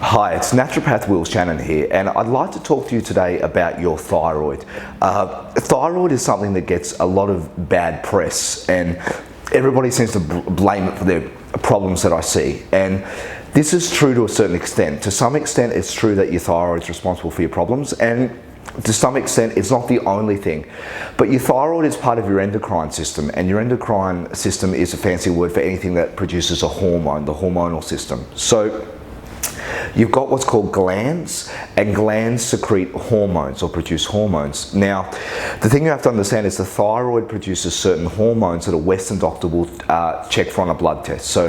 Hi, it's naturopath Will Shannon here, and I'd like to talk to you today about your thyroid. Thyroid is something that gets a lot of bad press, and everybody seems to blame it for their problems that I see. And this is true to a certain extent. To some extent, it's true that your thyroid is responsible for your problems, and to some extent, it's not the only thing. But your thyroid is part of your endocrine system, and your endocrine system is a fancy word for anything that produces a hormone, the hormonal system. So you've got what's called glands, and glands secrete hormones or produce hormones. Now, the thing you have to understand is the thyroid produces certain hormones that a Western doctor will check for on a blood test. So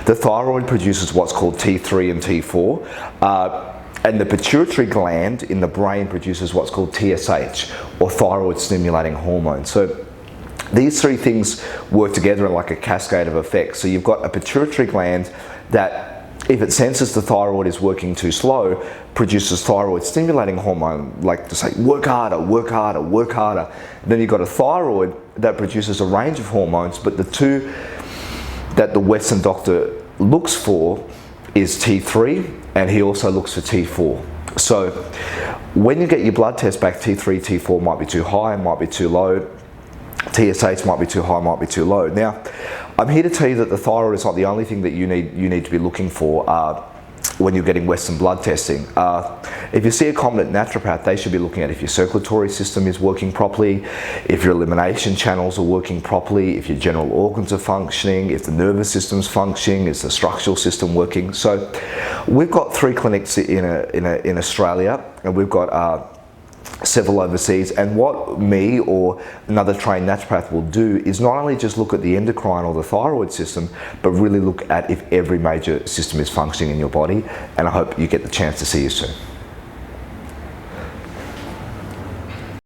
the thyroid produces what's called T3 and T4. And the pituitary gland in the brain produces what's called TSH, or thyroid stimulating hormone. So these three things work together in like a cascade of effects. So you've got a pituitary gland that, if it senses the thyroid is working too slow, produces thyroid stimulating hormone, like to say, work harder, work harder, work harder. Then you've got a thyroid that produces a range of hormones, but the two that the Western doctor looks for is T3, and he also looks for T4. So when you get your blood test back, T3, T4 might be too high, might be too low. TSH might be too high, might be too low. Now, I'm here to tell you that the thyroid is not the only thing that you need to be looking for when you're getting Western blood testing. If you see a competent naturopath, they should be looking at if your circulatory system is working properly, if your elimination channels are working properly, if your general organs are functioning, if the nervous system's functioning, is the structural system working. So we've got 3 clinics in Australia, and we've got several overseas, and what me or another trained naturopath will do is not only just look at the endocrine or the thyroid system, but really look at if every major system is functioning in your body. And I hope you get the chance to see you soon.